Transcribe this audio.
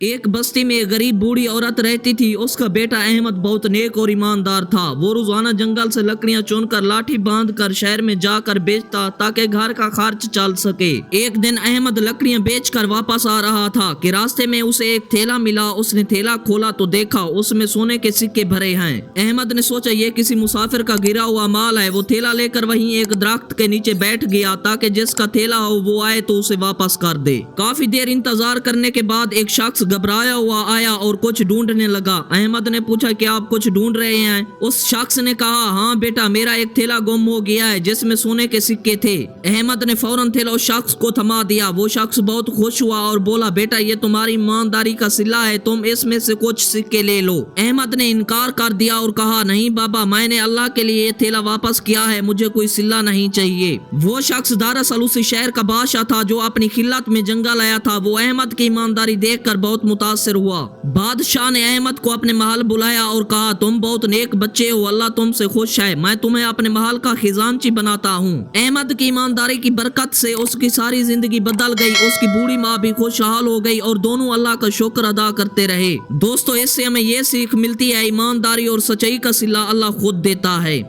एक बस्ती में एक गरीब बूढ़ी औरत रहती थी। उसका बेटा अहमद बहुत नेक और ईमानदार था। वो रोजाना जंगल से लकड़ियां चुनकर लाठी बांधकर शहर में जाकर बेचता ताकि घर का खर्च चल सके। एक दिन अहमद लकड़ियां बेचकर वापस आ रहा था कि रास्ते में उसे एक थैला मिला। उसने थैला खोला तो देखा उसमें सोने के सिक्के भरे हैं। अहमद ने सोचा ये किसी मुसाफिर का गिरा हुआ माल है। वो थैला लेकर वहीं एक दरख्त के नीचे बैठ गया ताकि जिसका थैला हो वो आए तो उसे वापस कर दे। काफी देर इंतजार करने के बाद एक शख्स घबराया हुआ आया और कुछ ढूंढने लगा। अहमद ने पूछा कि आप कुछ ढूंढ रहे हैं? उस शख्स ने कहा, हाँ बेटा, मेरा एक थैला गुम हो गया है जिसमें सोने के सिक्के थे। अहमद ने फौरन थैला उस शख्स को थमा दिया। वो शख्स बहुत खुश हुआ और बोला, बेटा ये तुम्हारी ईमानदारी का सिला है, तुम इसमें से कुछ सिक्के ले लो। अहमद ने इनकार कर दिया और कहा, नहीं बाबा, मैंने अल्लाह के लिए ये थैला वापस किया है, मुझे कोई सिला नहीं चाहिए। वो शख्स दरअसल उस शहर का बादशाह था जो अपनी खिल्लत में जंगल आया था। वो अहमद की ईमानदारी देखकर बहुत मुतासिर हुआ। बादशाह ने अहमद को अपने महल बुलाया और कहा, तुम बहुत नेक बच्चे हो, अल्लाह तुमसे खुश है, मैं तुम्हें अपने महल का खजांची बनाता हूँ। अहमद की ईमानदारी की बरकत से उसकी सारी जिंदगी बदल गई। उसकी बूढ़ी माँ भी खुशहाल हो गई और दोनों अल्लाह का शुक्र अदा करते रहे। दोस्तों, इससे हमें ये सीख मिलती है, ईमानदारी और सच्चाई का सिला अल्लाह खुद देता है।